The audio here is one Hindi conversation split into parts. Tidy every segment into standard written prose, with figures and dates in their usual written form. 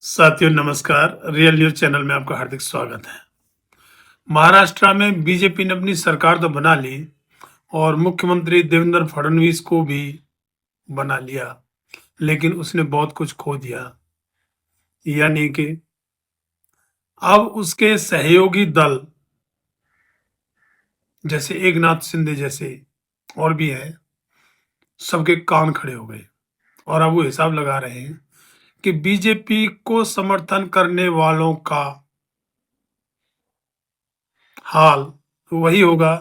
साथियों नमस्कार। रियल न्यूज चैनल में आपका हार्दिक स्वागत है। महाराष्ट्र में बीजेपी ने अपनी सरकार तो बना ली और मुख्यमंत्री देवेंद्र फडणवीस को भी बना लिया, लेकिन उसने बहुत कुछ खो दिया। यानी कि अब उसके सहयोगी दल जैसे एकनाथ शिंदे जैसे और भी हैं, सबके कान खड़े हो गए और अब वो हिसाब लगा रहे हैं कि बीजेपी को समर्थन करने वालों का हाल वही होगा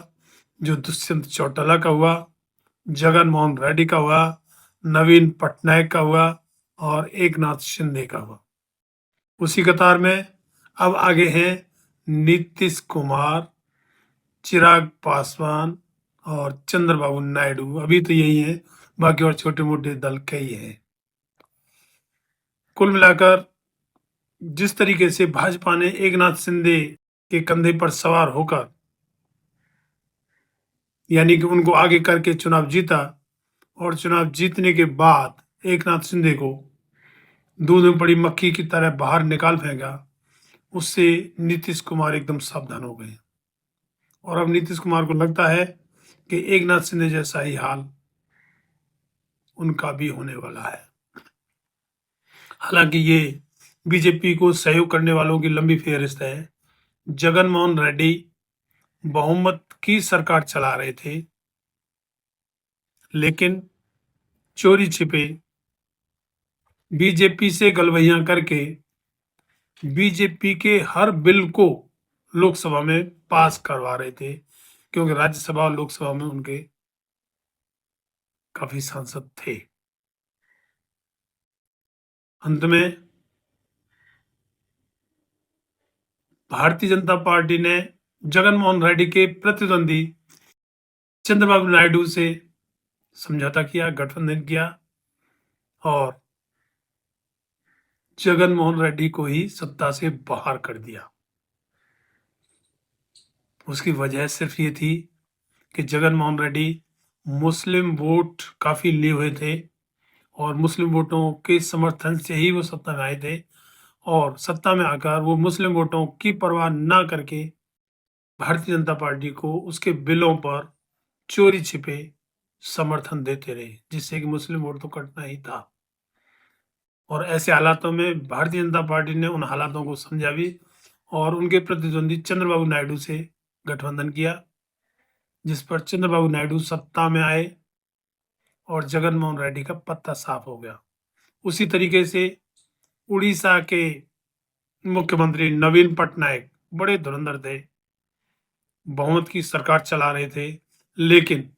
जो दुष्यंत चौटाला का हुआ, जगन मोहन रेड्डी का हुआ, नवीन पटनायक का हुआ और एकनाथ शिंदे का हुआ। उसी कतार में अब आगे हैं नीतीश कुमार, चिराग पासवान और चंद्रबाबू नायडू। अभी तो यही है, बाकी और छोटे मोटे दल कई हैं। कुल मिलाकर जिस तरीके से भाजपा ने एकनाथ शिंदे के कंधे पर सवार होकर यानी कि उनको आगे करके चुनाव जीता और चुनाव जीतने के बाद एकनाथ शिंदे को दूध में पड़ी मक्खी की तरह बाहर निकाल फेंका, उससे नीतीश कुमार एकदम सावधान हो गए और अब नीतीश कुमार को लगता है कि एकनाथ शिंदे जैसा ही हाल उनका भी होने वाला है। हालांकि ये बीजेपी को सहयोग करने वालों की लंबी फेहरिस्त है। जगन मोहन रेड्डी बहुमत की सरकार चला रहे थे, लेकिन चोरी छिपे बीजेपी से गलबैया करके बीजेपी के हर बिल को लोकसभा में पास करवा रहे थे, क्योंकि राज्यसभा और लोकसभा में उनके काफी सांसद थे। अंत में भारतीय जनता पार्टी ने जगनमोहन रेड्डी के प्रतिद्वंदी चंद्रबाबू नायडू से समझौता किया, गठबंधन किया और जगनमोहन रेड्डी को ही सत्ता से बाहर कर दिया। उसकी वजह सिर्फ ये थी कि जगनमोहन रेड्डी मुस्लिम वोट काफी लिए हुए थे और मुस्लिम वोटों के समर्थन से ही वो सत्ता में आए थे और सत्ता में आकर वो मुस्लिम वोटों की परवाह ना करके भारतीय जनता पार्टी को उसके बिलों पर चोरी छिपे समर्थन देते रहे, जिससे कि मुस्लिम वोट तो कटना ही था। और ऐसे हालातों में भारतीय जनता पार्टी ने उन हालातों को समझा भी और उनके प्रतिद्वंदी चंद्रबाबू नायडू से गठबंधन किया, जिस पर चंद्रबाबू नायडू सत्ता में आए और जगनमोहन रेड्डी का पत्ता साफ हो गया। उसी तरीके से उड़ीसा के मुख्यमंत्री नवीन पटनायक बड़े धुरंधर थे, बहुमत की सरकार चला रहे थे, लेकिन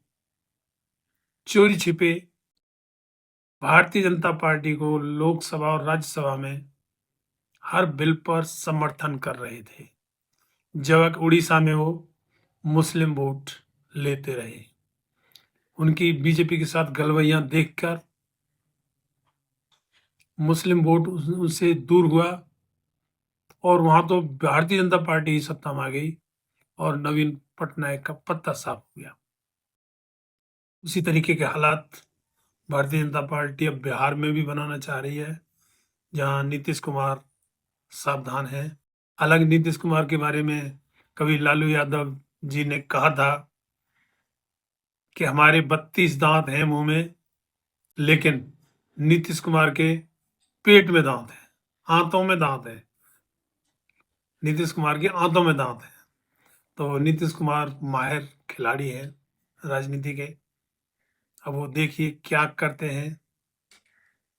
चोरी छिपे भारतीय जनता पार्टी को लोकसभा और राज्यसभा में हर बिल पर समर्थन कर रहे थे, जबकि उड़ीसा में वो मुस्लिम वोट लेते रहे। उनकी बीजेपी के साथ गलवैया देखकर मुस्लिम वोट उनसे दूर हुआ और वहां तो भारतीय जनता पार्टी ही सत्ता में आ गई और नवीन पटनायक का पत्ता साफ हो गया। उसी तरीके के हालात भारतीय जनता पार्टी अब बिहार में भी बनाना चाह रही है, जहां नीतीश कुमार सावधान है। हालांकि नीतीश कुमार के बारे में कभी लालू यादव जी ने कहा था कि हमारे 32 दांत हैं मुंह में, लेकिन नीतीश कुमार के पेट में दांत है, आंतों में दांत है। नीतीश कुमार के आंतों में दांत है। तो नीतीश कुमार माहिर खिलाड़ी है राजनीति के। अब वो देखिए क्या करते हैं।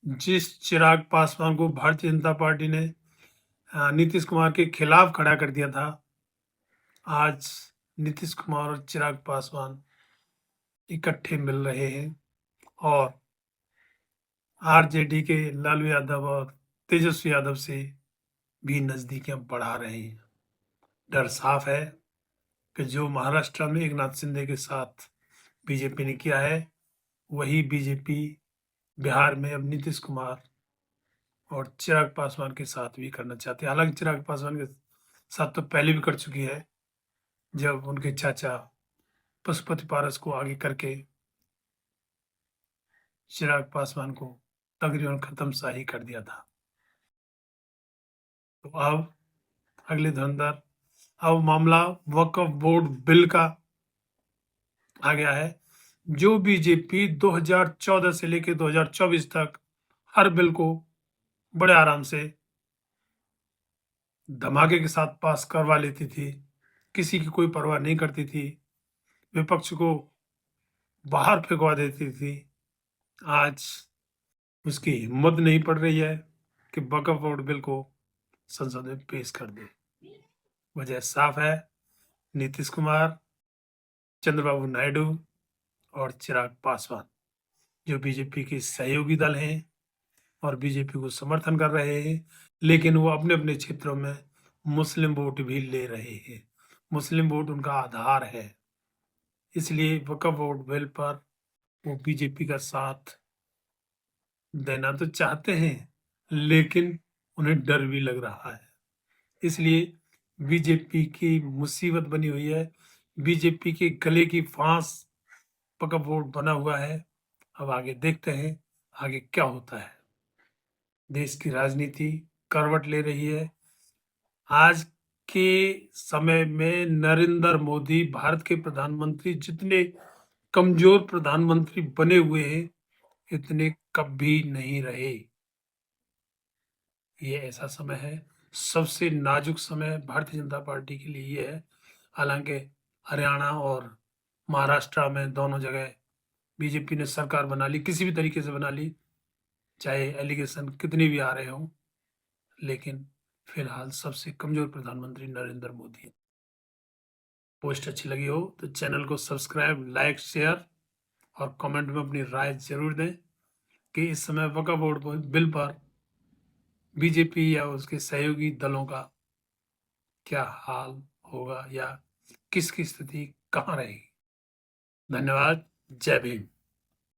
जिस चिराग पासवान को भारतीय जनता पार्टी ने नीतीश कुमार के खिलाफ खड़ा कर दिया था, आज नीतीश कुमार और चिराग पासवान इकट्ठे मिल रहे हैं और आरजेडी के लालू यादव और तेजस्वी यादव से भी नजदीकियां बढ़ा रहे हैं। डर साफ है कि जो महाराष्ट्र में एकनाथ शिंदे के साथ बीजेपी ने किया है, वही बीजेपी बिहार में अब नीतीश कुमार और चिराग पासवान के साथ भी करना चाहते हैं। हालांकि चिराग पासवान के साथ तो पहले भी कर चुकी है, जब उनके चाचा पशुपति पारस को आगे करके चिराग पासवान को तकरीबन खत्म सा ही कर दिया था। तो अब अगले धुरंधर, अब मामला वक्फ बोर्ड बिल का आ गया है। जो बीजेपी 2014 से लेकर 2024 तक हर बिल को बड़े आराम से धमाके के साथ पास करवा लेती थी, किसी की कोई परवाह नहीं करती थी, विपक्ष को बाहर फेंकवा देती थी, आज उसकी हिम्मत नहीं पड़ रही है कि वक्फ बोर्ड बिल को संसद में पेश कर दे। वजह साफ है, नीतीश कुमार, चंद्रबाबू नायडू और चिराग पासवान, जो बीजेपी के सहयोगी दल हैं और बीजेपी को समर्थन कर रहे हैं, लेकिन वो अपने अपने क्षेत्रों में मुस्लिम वोट भी ले रहे हैं। मुस्लिम वोट उनका आधार है, इसलिए वक्फ बोर्ड बिल पर वो बीजेपी का साथ देना तो चाहते हैं, लेकिन उन्हें डर भी लग रहा है। इसलिए बीजेपी की मुसीबत बनी हुई है, बीजेपी के गले की फांस वक्फ बोर्ड बना हुआ है। अब आगे देखते हैं आगे क्या होता है। देश की राजनीति करवट ले रही है। आज के समय में नरेंद्र मोदी भारत के प्रधानमंत्री जितने कमजोर प्रधानमंत्री बने हुए हैं, इतने कभी नहीं रहे। ये ऐसा समय है, सबसे नाजुक समय भारतीय जनता पार्टी के लिए ये है। हालांकि हरियाणा और महाराष्ट्र में दोनों जगह बीजेपी ने सरकार बना ली, किसी भी तरीके से बना ली, चाहे एलिगेशन कितने भी आ रहे हों, लेकिन फिलहाल सबसे कमजोर प्रधानमंत्री नरेंद्र मोदी है। पोस्ट अच्छी लगी हो तो चैनल को सब्सक्राइब, लाइक, शेयर और कमेंट में अपनी राय जरूर दें कि इस समय वक्फ बोर्ड बिल पर बीजेपी या उसके सहयोगी दलों का क्या हाल होगा या किसकी स्थिति कहाँ रहेगी। धन्यवाद। जय भीम।